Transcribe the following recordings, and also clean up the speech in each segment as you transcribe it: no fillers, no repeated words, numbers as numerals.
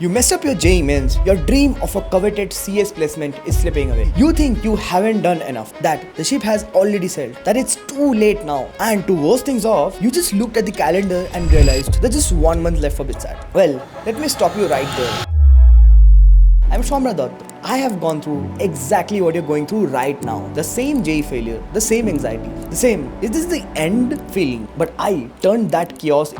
You messed up your JEE means your dream of a coveted CS placement is slipping away. You think you haven't done enough, that the ship has already sailed, that it's too late now. And to worst things off, you just looked at the calendar and realized there's just 1 month left for BITSAT. Well, let me stop you right there. I'm Somrat Dutta. I have gone through exactly what you're going through right now. The same JEE failure, the same anxiety, the same, is this the end feeling? But I turned that chaos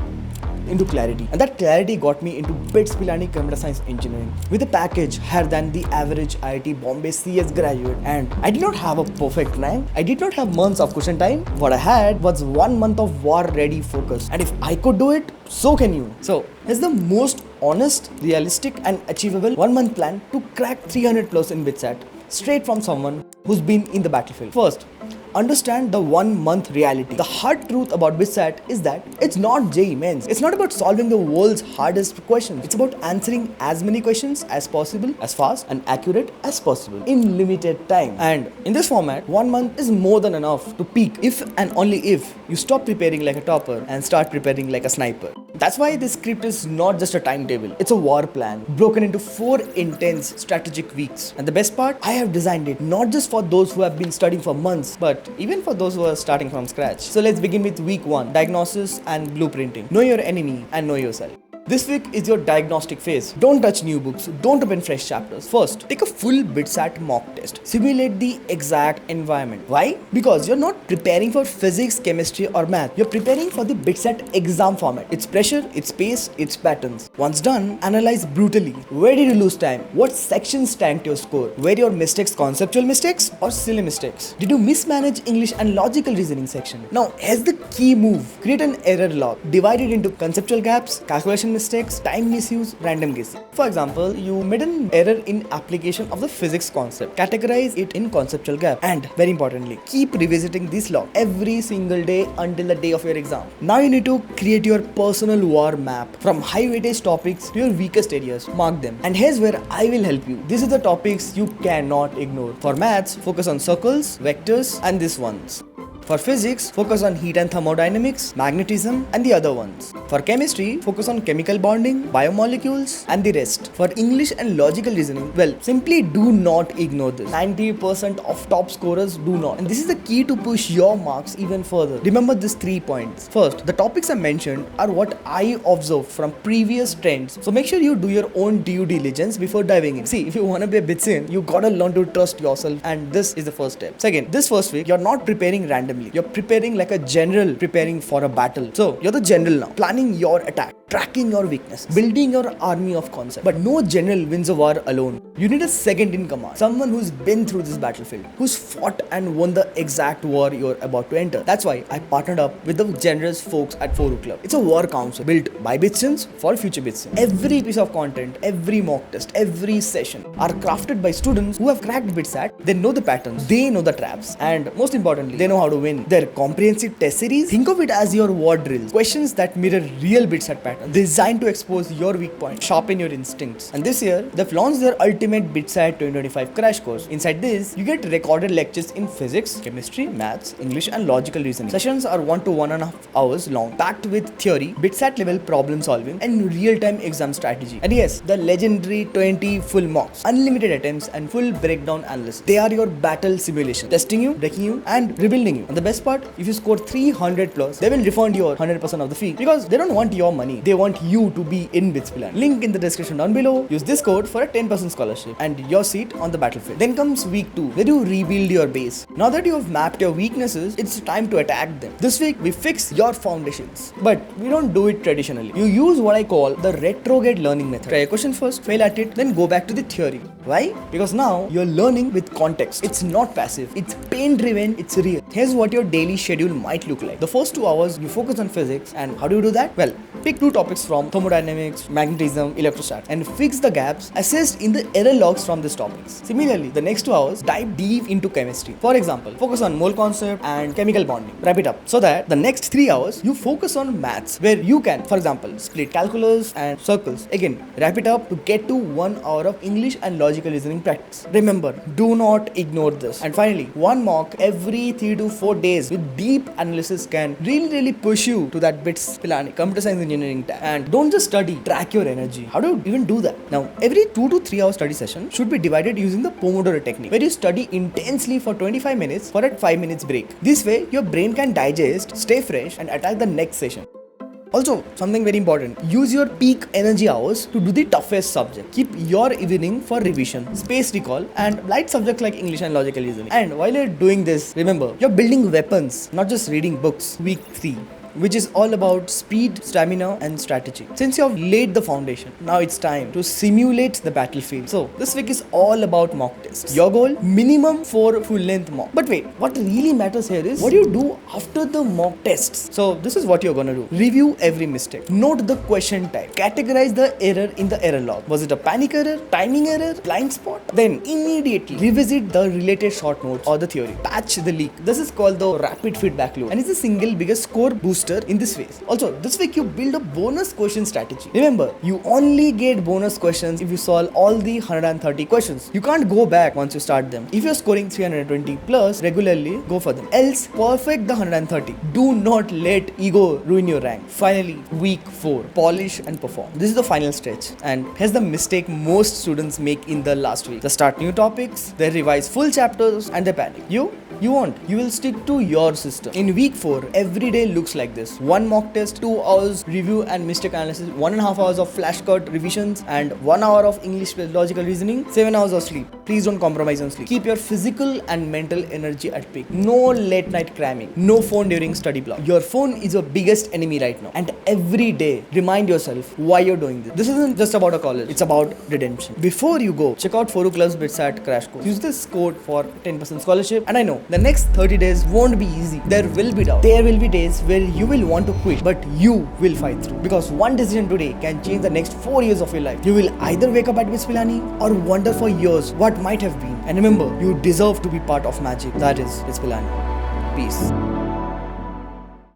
into clarity, and that clarity got me into BITS Pilani Computer Science Engineering with a package higher than the average IIT Bombay CS graduate. And I did not have a perfect rank, I did not have months of cushion time. What I had was 1 month of war ready focus, and if I could do it, so can you. So here's the most honest, realistic and achievable 1 month plan to crack 300 plus in BITSAT, straight from someone who's been in the battlefield. First, understand the 1 month reality. The hard truth about BITSAT is that it's not JEE Mains. It's not about solving the world's hardest questions. It's about answering as many questions as possible, as fast and accurate as possible, in limited time. And in this format, 1 month is more than enough to peak if and only if you stop preparing like a topper and start preparing like a sniper. That's why this script is not just a timetable. It's a war plan broken into 4 intense strategic weeks. And the best part, I have designed it not just for those who have been studying for months, but even for those who are starting from scratch. So let's begin with week 1, diagnosis and blueprinting. Know your enemy and know yourself. This week is your diagnostic phase. Don't touch new books, don't open fresh chapters. First, take a full BITSAT mock test. Simulate the exact environment. Why? Because you're not preparing for physics, chemistry or math. You're preparing for the BITSAT exam format. Its pressure, its pace, its patterns. Once done, analyze brutally. Where did you lose time? What sections tanked your score? Were your mistakes conceptual mistakes or silly mistakes? Did you mismanage English and logical reasoning section? Now, here's the key move. Create an error log. Divide it into conceptual gaps, calculation mistakes, time misuse, random guessing. For example, you made an error in application of the physics concept. Categorize it in conceptual gap. And very importantly, keep revisiting this log every single day until the day of your exam. Now you need to create your personal war map from high weightage topics to your weakest areas. Mark them. And here's where I will help you. These are the topics you cannot ignore. For maths, focus on circles, vectors, and these ones. For physics, focus on heat and thermodynamics, magnetism, and the other ones. For chemistry, focus on chemical bonding, biomolecules, and the rest. For English and logical reasoning, well, simply do not ignore this. 90% of top scorers do not. And this is the key to push your marks even further. Remember these 3 points. First, the topics I mentioned are what I observed from previous trends. So make sure you do your own due diligence before diving in. See, if you want to be a BITSin, you gotta learn to trust yourself, and this is the first step. Second, this first week, you're not preparing randomly. You're preparing like a general preparing for a battle. So you're the general now, planning your attack, tracking your weakness, building your army of concepts. But no general wins a war alone. You need a second in command, someone who's been through this battlefield, who's fought and won the exact war you're about to enter. That's why I partnered up with the generous folks at Phodu Club. It's a war council built by BITSins for future BITSins. Every piece of content, every mock test, every session are crafted by students who have cracked BITSAT. They know the patterns, they know the traps, and most importantly, they know how to win. Their comprehensive test series, think of it as your war drills. Questions that mirror real BITSAT patterns, designed to expose your weak points, sharpen your instincts. And this year, they've launched their ultimate BITSAT 2025 crash course. Inside this, you get recorded lectures in physics, chemistry, maths, English, and logical reasoning. Sessions are 1 to 1.5 hours long, packed with theory, BITSAT level problem solving, and real-time exam strategy. And yes, the legendary 20 full mocks, unlimited attempts, and full breakdown analysis. They are your battle simulation, testing you, breaking you, and rebuilding you. And the best part, if you score 300 plus, they will refund your 100% of the fee, because they don't want your money, they want you to be in BITS Pilani. Link in the description down below. Use this code for a 10% scholarship and your seat on the battlefield. Then comes week 2, where you rebuild your base. Now that you have mapped your weaknesses, it's time to attack them. This week we fix your foundations, but we don't do it traditionally. You use what I call the retrograde learning method. Try a question first, fail at it, then go back to the theory. Why? Because now you're learning with context. It's not passive, it's pain driven, it's real. Here's what your daily schedule might look like. The first 2 hours you focus on physics. And how do you do that? Well, pick 2 topics from thermodynamics, magnetism, electrostat, and fix the gaps assessed in the error logs from these topics. Similarly, the next 2 hours dive deep into chemistry. For example, focus on mole concept and chemical bonding. Wrap it up so that the next 3 hours you focus on maths, where you can, for example, split calculus and circles. Again, wrap it up to get to 1 hour of English and logical reasoning practice. Remember, do not ignore this. And finally, 1 mock every 3 to 4 days with deep analysis can really push you to that BITS Pilani Computer Science Engineering engineering tab. And don't just study, track your energy. How do you even do that? Now, every 2 to 3 hour study session should be divided using the Pomodoro technique, where you study intensely for 25 minutes for a 5 minutes break. This way, your brain can digest, stay fresh, and attack the next session. Also, something very important, use your peak energy hours to do the toughest subject. Keep your evening for revision, space recall, and light subjects like English and logical reasoning. And while you're doing this, remember, you're building weapons, not just reading books. Week 3, which is all about speed, stamina, and strategy. Since you have laid the foundation, now it's time to simulate the battlefield. So this week is all about mock tests. Your goal, minimum 4 full-length mock. But wait, what really matters here is what you do after the mock tests. So this is what you're gonna do. Review every mistake. Note the question type. Categorize the error in the error log. Was it a panic error, timing error, blind spot? Then immediately revisit the related short notes or the theory. Patch the leak. This is called the rapid feedback loop, and it's the single biggest score booster in this phase. Also, this week you build a bonus question strategy. Remember, you only get bonus questions if you solve all the 130 questions. You can't go back once you start them. If you're scoring 320 plus regularly, go for them. Else, perfect the 130. Do not let ego ruin your rank. Finally, week 4, polish and perform. This is the final stretch, and here's the mistake most students make in the last week. They start new topics, they revise full chapters, and they panic. You won't. You will stick to your system. In week 4, every day looks like this. 1 mock test, 2 hours review and mistake analysis, 1.5 hours of flashcard revisions, and 1 hour of English logical reasoning, 7 hours of sleep. Please don't compromise on sleep. Keep your physical and mental energy at peak. No late night cramming. No phone during study block. Your phone is your biggest enemy right now. And every day, remind yourself why you're doing this. This isn't just about a college. It's about redemption. Before you go, check out Phodu Club's BITSAT crash course. Use this code for 10% scholarship. And I know, the next 30 days won't be easy. There will be doubt. There will be days where you will want to quit, but you will fight through. Because one decision today can change the next 4 years of your life. You will either wake up at BITS Pilani or wonder for years what might have been. And remember, you deserve to be part of magic. That is BITS Pilani. Peace.